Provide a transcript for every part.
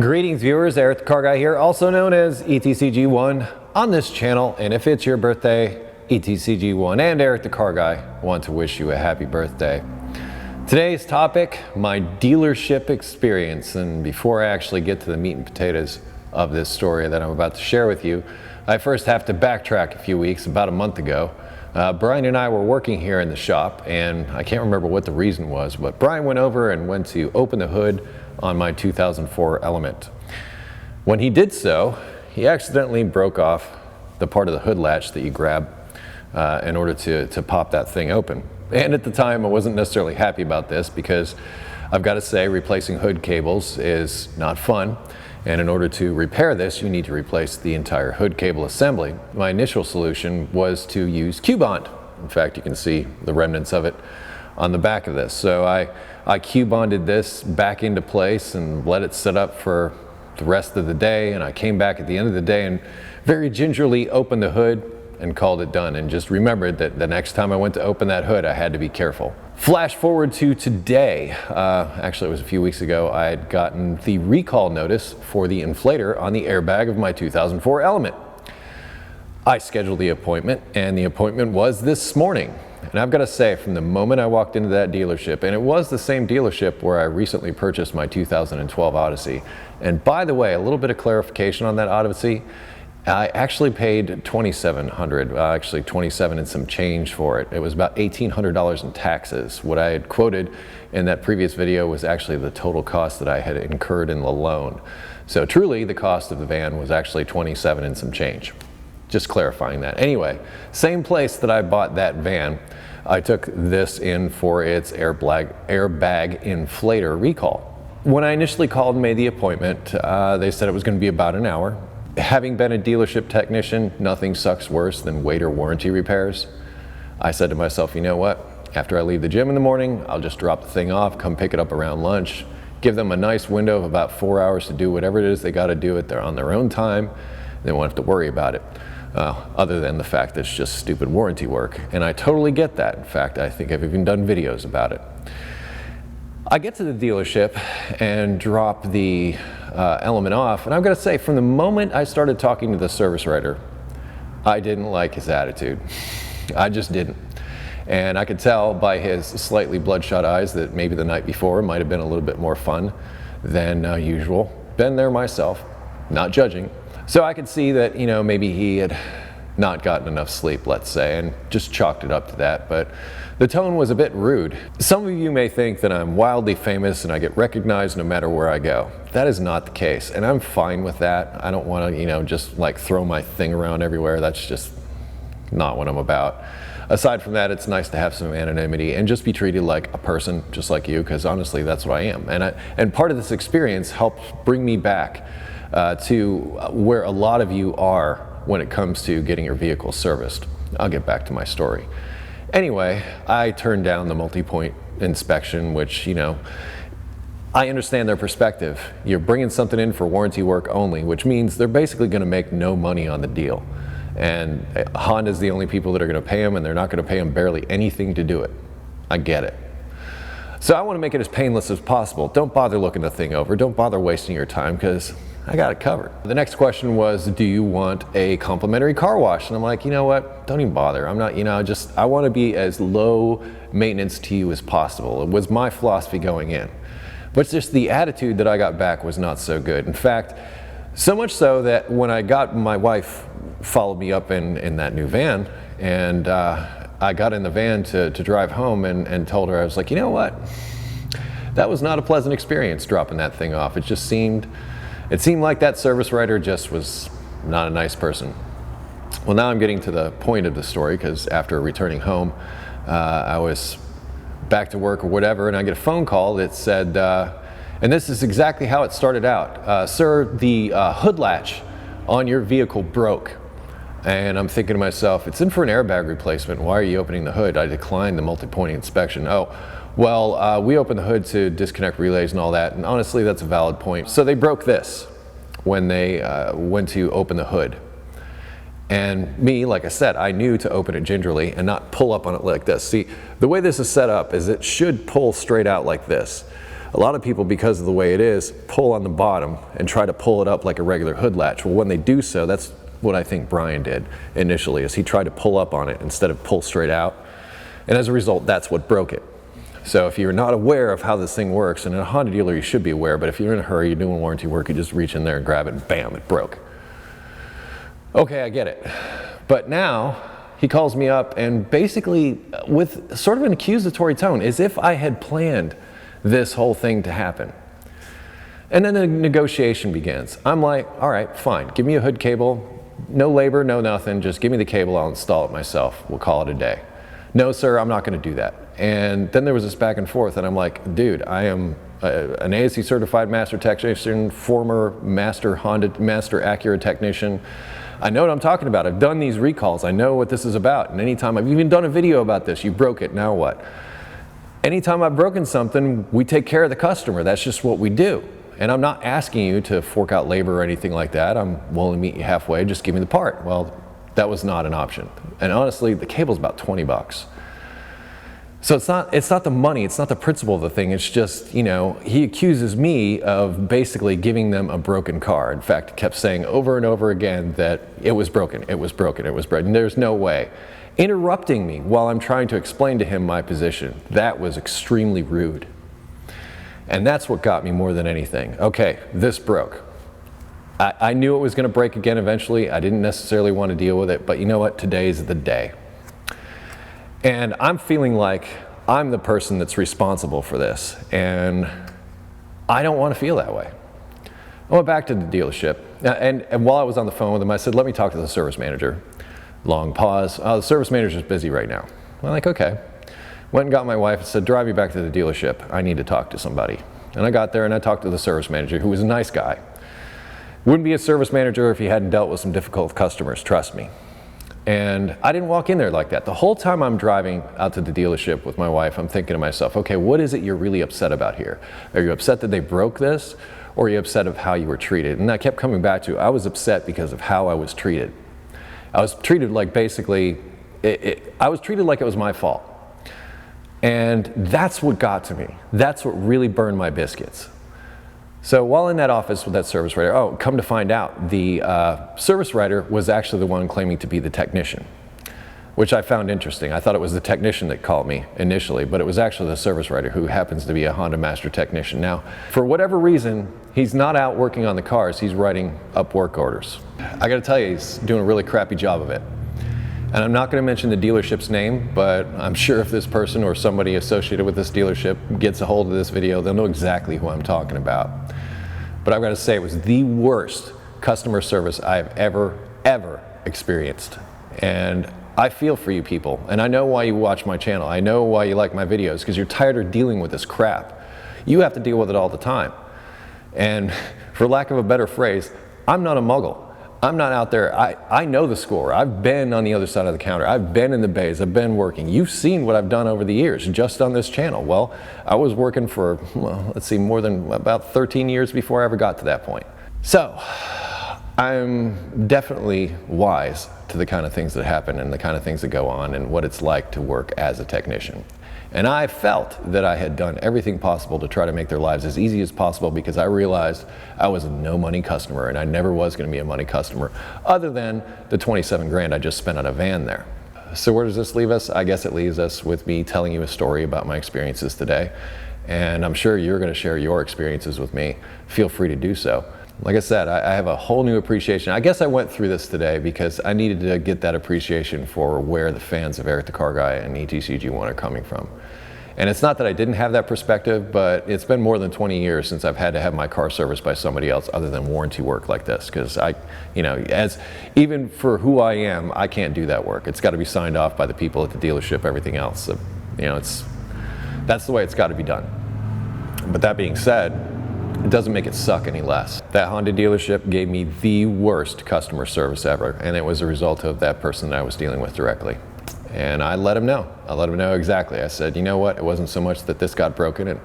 Greetings viewers, Eric the Car Guy here, also known as ETCG1 on this channel, and if it's your birthday, ETCG1 and Eric the Car Guy want to wish you a happy birthday. Today's topic, my dealership experience, and before I actually get to the meat and potatoes of this story that I'm about to share with you, I first have to backtrack a few weeks. About a month ago, Brian and I were working here in the shop, and I can't remember what the reason was, but Brian went over and went to open the hood on my 2004 Element. When he did so, he accidentally broke off the part of the hood latch that you grab in order to pop that thing open. And at the time, I wasn't necessarily happy about this because I've got to say replacing hood cables is not fun. And in order to repair this, you need to replace the entire hood cable assembly. My initial solution was to use Q-bond. In fact, you can see the remnants of it on the back of this. So I Q-bonded this back into place and let it sit up for the rest of the day. And I came back at the end of the day and very gingerly opened the hood and called it done. And just remembered that the next time I went to open that hood, I had to be careful. Flash forward to today. Actually, it was a few weeks ago. I had gotten the recall notice for the inflator on the airbag of my 2004 Element. I scheduled the appointment, and the appointment was this morning. And I've got to say, from the moment I walked into that dealership, and it was the same dealership where I recently purchased my 2012 Odyssey. And by the way, a little bit of clarification on that Odyssey. I actually paid $2,700, actually $27 and some change for it. It was about $1,800 in taxes. What I had quoted in that previous video was actually the total cost that I had incurred in the loan. So truly, the cost of the van was actually $27 and some change. Just clarifying that. Anyway, same place that I bought that van, I took this in for its airbag inflator recall. When I initially called and made the appointment, they said it was going to be about an hour. Having been a dealership technician, nothing sucks worse than wait or warranty repairs. I said to myself, you know what? After I leave the gym in the morning, I'll just drop the thing off, come pick it up around lunch, give them a nice window of about 4 hours to do whatever it is they got to do it. They're on their own time. They won't have to worry about it. Other than the fact that it's just stupid warranty work. And I totally get that. In fact, I think I've even done videos about it. I get to the dealership and drop the Element off, and I've got to say, from the moment I started talking to the service writer, I didn't like his attitude. I just didn't. And I could tell by his slightly bloodshot eyes that maybe the night before might have been a little bit more fun than usual. Been there myself, not judging. So I could see that, you know, maybe he had not gotten enough sleep, let's say, and just chalked it up to that. But the tone was a bit rude. Some of you may think that I'm wildly famous and I get recognized no matter where I go. That is not the case, and I'm fine with that. I don't want to, you know, just like throw my thing around everywhere. That's just not what I'm about. Aside from that, it's nice to have some anonymity and just be treated like a person, just like you, because honestly, that's what I am. And part of this experience helped bring me back to where a lot of you are when it comes to getting your vehicle serviced. I'll get back to my story. Anyway, I turned down the multi-point inspection, which, you know, I understand their perspective. You're bringing something in for warranty work only, which means they're basically going to make no money on the deal. And Honda's the only people that are going to pay them, and they're not going to pay them barely anything to do it. I get it. So I want to make it as painless as possible. Don't bother looking the thing over. Don't bother wasting your time, because I got it covered. The next question was, do you want a complimentary car wash? And I'm like, you know what? Don't even bother. I'm not, you know, I want to be as low maintenance to you as possible. It was my philosophy going in. But it's just the attitude that I got back was not so good. In fact, so much so that when I got, my wife followed me up in that new van, and I got in the van to drive home and told her, I was like, you know what? That was not a pleasant experience dropping that thing off. It seemed like that service writer just was not a nice person. Well, now I'm getting to the point of the story, because after returning home, I was back to work or whatever, and I get a phone call that said, and this is exactly how it started out. Sir, the hood latch on your vehicle broke. And I'm thinking to myself, it's in for an airbag replacement. Why are you opening the hood? I declined the multi-point inspection. Oh, well, we opened the hood to disconnect relays and all that, and honestly, that's a valid point. So they broke this when they went to open the hood. And me, like I said, I knew to open it gingerly and not pull up on it like this. See, the way this is set up is it should pull straight out like this. a lot of people, because of the way it is, pull on the bottom and try to pull it up like a regular hood latch. Well, when they do so, that's what I think Brian did initially, is he tried to pull up on it instead of pull straight out. And as a result, that's what broke it. So if you're not aware of how this thing works, and in a Honda dealer you should be aware, but if you're in a hurry, you're doing warranty work, you just reach in there and grab it and bam, it broke. Okay, I get it. But now he calls me up and basically with sort of an accusatory tone, as if I had planned this whole thing to happen. And then the negotiation begins. I'm like, all right, fine, give me a hood cable, no labor, no nothing, just give me the cable, I'll install it myself, we'll call it a day. No sir, I'm not gonna do that. And then there was this back and forth, and I'm like, dude, I am an ASE certified master technician, former master Acura technician. I know what I'm talking about. I've done these recalls. I know what this is about. And anytime I've even done a video about this, you broke it, now what? Anytime I've broken something, we take care of the customer. That's just what we do. And I'm not asking you to fork out labor or anything like that. I'm willing to meet you halfway, just give me the part. Well, that was not an option. And honestly, the cable's about 20 bucks. So it's not the money, it's not the principle of the thing, it's just, you know, he accuses me of basically giving them a broken car. In fact, kept saying over and over again that it was broken, it was broken, it was broken. There's no way. Interrupting me while I'm trying to explain to him my position. That was extremely rude. And that's what got me more than anything. Okay, this broke. I knew it was gonna break again eventually. I didn't necessarily want to deal with it, but you know what, today's the day. And I'm feeling like I'm the person that's responsible for this, and I don't want to feel that way. I went back to the dealership, and while I was on the phone with him, I said, let me talk to the service manager. Long pause. The service manager's busy right now. I'm like, okay. Went and got my wife and said, drive me back to the dealership. I need to talk to somebody. And I got there and I talked to the service manager, who was a nice guy. Wouldn't be a service manager if he hadn't dealt with some difficult customers, trust me. And I didn't walk in there like that. The whole time I'm driving out to the dealership with my wife, I'm thinking to myself, okay, what is it you're really upset about here? Are you upset that they broke this? Or are you upset of how you were treated? And I kept coming back to, I was upset because of how I was treated. I was treated like basically, I was treated like it was my fault. And that's what got to me. That's what really burned my biscuits. So while in that office with that service writer, oh, come to find out, the service writer was actually the one claiming to be the technician, which I found interesting. I thought it was the technician that called me initially, but it was actually the service writer, who happens to be a Honda master technician. Now, for whatever reason, he's not out working on the cars, he's writing up work orders. I gotta tell you, he's doing a really crappy job of it. And I'm not gonna mention the dealership's name, but I'm sure if this person or somebody associated with this dealership gets a hold of this video, they'll know exactly who I'm talking about. But I've got to say, it was the worst customer service I've ever experienced. And I feel for you people, and I know why you watch my channel. I know why you like my videos, because you're tired of dealing with this crap. You have to deal with it all the time. And for lack of a better phrase, I'm not a muggle. I'm not out there, I know the score. I've been on the other side of the counter. I've been in the bays, I've been working. You've seen what I've done over the years, just on this channel. Well, I was working for, well, let's see, more than about 13 years before I ever got to that point. So, I'm definitely wise to the kind of things that happen and the kind of things that go on and what it's like to work as a technician. And I felt that I had done everything possible to try to make their lives as easy as possible, because I realized I was a no money customer, and I never was going to be a money customer other than the 27 grand I just spent on a van there. So where does this leave us? I guess it leaves us with me telling you a story about my experiences today. And I'm sure you're going to share your experiences with me. Feel free to do so. Like I said, I have a whole new appreciation. I guess I went through this today because I needed to get that appreciation for where the fans of Eric the Car Guy and ETCG1 are coming from. And it's not that I didn't have that perspective, but it's been more than 20 years since I've had to have my car serviced by somebody else other than warranty work like this. Because even for who I am, I can't do that work. It's got to be signed off by the people at the dealership, everything else. So, that's the way it's got to be done. But that being said, it doesn't make it suck any less. That Honda dealership gave me the worst customer service ever, and it was a result of that person that I was dealing with directly. And I let him know. I let him know exactly. I said, you know what, it wasn't so much that this got broken, and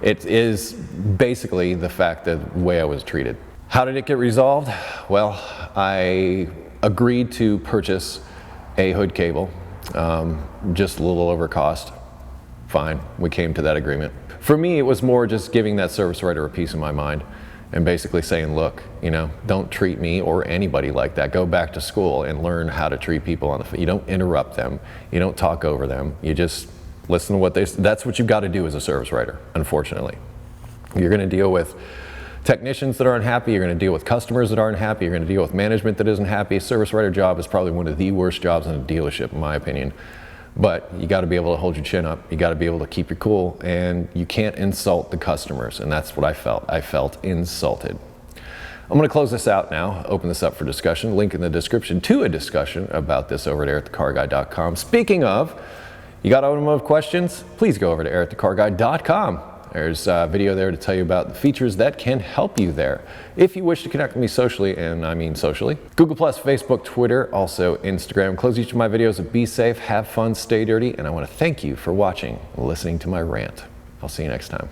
it is basically the fact that the way I was treated. How did it get resolved? Well, I agreed to purchase a hood cable, just a little over cost. Fine, we came to that agreement. For me, it was more just giving that service writer a piece of my mind and basically saying, look, don't treat me or anybody like that. Go back to school and learn how to treat people on the phone. You don't interrupt them. You don't talk over them. You just listen to what they say. That's what you've got to do as a service writer, unfortunately. You're going to deal with technicians that are unhappy. You're going to deal with customers that aren't happy. You're going to deal with management that isn't happy. A service writer job is probably one of the worst jobs in a dealership, in my opinion. But you got to be able to hold your chin up. You got to be able to keep your cool, and you can't insult the customers. And that's what I felt. I felt insulted. I'm going to close this out now, open this up for discussion. Link in the description to a discussion about this over at airthecarguy.com. Speaking of, you got automotive questions? Please go over to airthecarguy.com. There's a video there to tell you about the features that can help you there. If you wish to connect with me socially, and I mean socially, Google+, Facebook, Twitter, also Instagram. Close each of my videos with be safe, have fun, stay dirty, and I want to thank you for watching and listening to my rant. I'll see you next time.